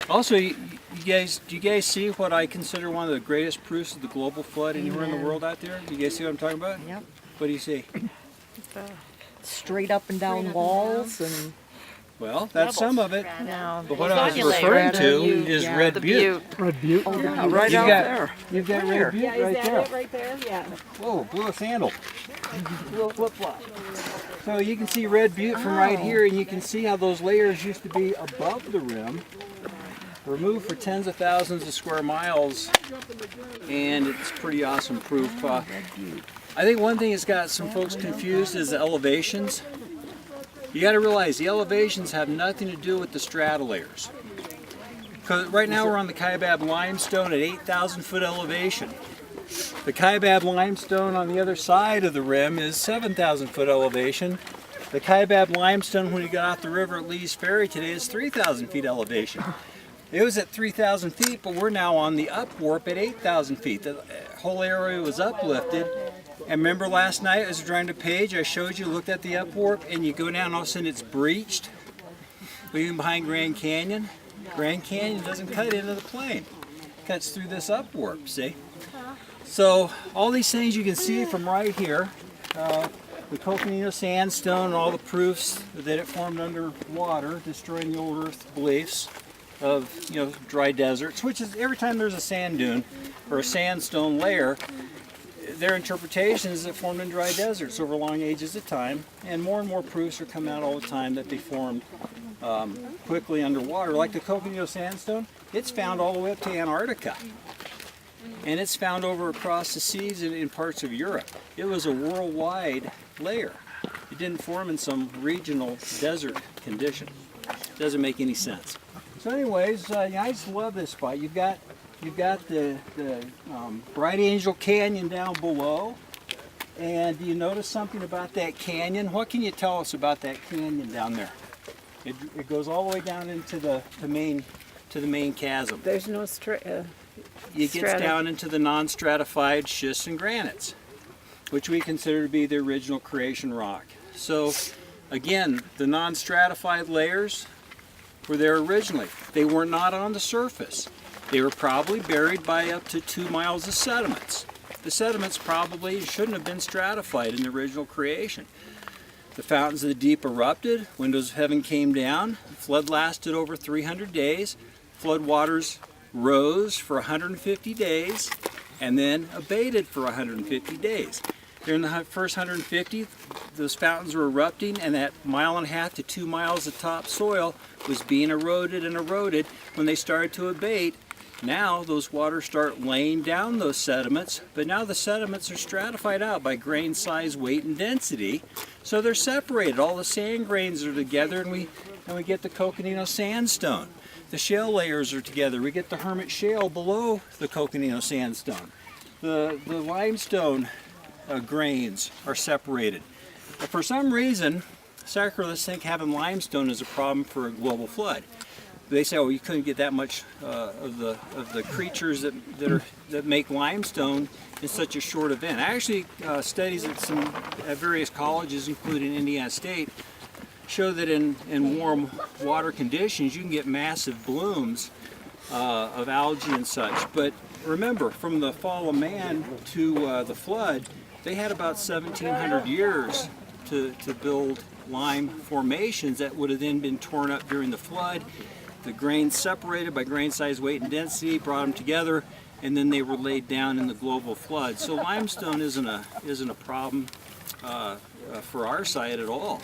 Also, do you guys see what I consider one of the greatest proofs of the global flood anywhere in the world out there? Do you guys see what I'm talking about? Yep. What do you see? Straight up and down walls and... Well, that's some of it. No. But what I was referring to is Red Butte. Red Butte? Oh, Yeah, right out there. You've got Red Butte Yeah, is right that there. it right there? Yeah. Whoa, blew a sandal. Little flip-flop. So you can see Red Butte from right here, and you can see how those layers used to be above the rim, removed for tens of thousands of square miles, and it's pretty awesome proof. I think one thing that's got some folks confused is the elevations. You got to realize the elevations have nothing to do with the strata layers. Because right now we're on the Kaibab Limestone at 8,000 foot elevation. The Kaibab Limestone on the other side of the rim is 7,000 foot elevation. The Kaibab Limestone when you got off the river at Lee's Ferry today is 3,000 feet elevation. It was at 3,000 feet, but we're now on the upwarp at 8,000 feet. The whole area was uplifted. And remember last night as we were trying to page, I showed you, looked at the upwarp, and you go down, all of a sudden it's breached. Leaving behind Grand Canyon. Grand Canyon doesn't cut into the plain. It cuts through this upwarp, see? So all these things you can see from right here, the Coconino sandstone and all the proofs that it formed underwater, destroying the old earth beliefs of dry deserts, which is every time there's a sand dune or a sandstone layer, their interpretation is it formed in dry deserts over long ages of time, and more proofs are coming out all the time that they formed quickly underwater. Like the Coconino sandstone, it's found all the way up to Antarctica, and it's found over across the seas in parts of Europe. It was a worldwide layer. It didn't form in some regional desert condition. Doesn't make any sense. So anyways, I just love this spot. You've got the Bright Angel Canyon down below, and do you notice something about that canyon? What can you tell us about that canyon down there? It goes all the way down into the main chasm. There's no It gets down into the non-stratified schists and granites, which we consider to be the original creation rock. So again, the non-stratified layers were there originally. They were not on the surface. They were probably buried by up to 2 miles of sediments. The sediments probably shouldn't have been stratified in the original creation. The fountains of the deep erupted, windows of heaven came down, the flood lasted over 300 days, flood waters rose for 150 days, and then abated for 150 days. During the first 150, those fountains were erupting, and that 1.5 to 2 miles of topsoil was being eroded and eroded. When they started to abate, now those waters start laying down those sediments, but now the sediments are stratified out by grain size, weight, and density. So they're separated. All the sand grains are together, and we get the Coconino sandstone. The shale layers are together. We get the Hermit Shale below the Coconino sandstone. The limestone grains are separated. But for some reason, sacralists think having limestone is a problem for a global flood. They say, oh, you couldn't get that much of the creatures that make limestone in such a short event. Actually, studies at various colleges, including Indiana State, show that in warm water conditions you can get massive blooms of algae and such. But remember, from the fall of man to the flood, they had about 1,700 years to build lime formations that would have then been torn up during the flood. The grains separated by grain size, weight, and density, brought them together, and then they were laid down in the global flood. So limestone isn't a problem for our site at all.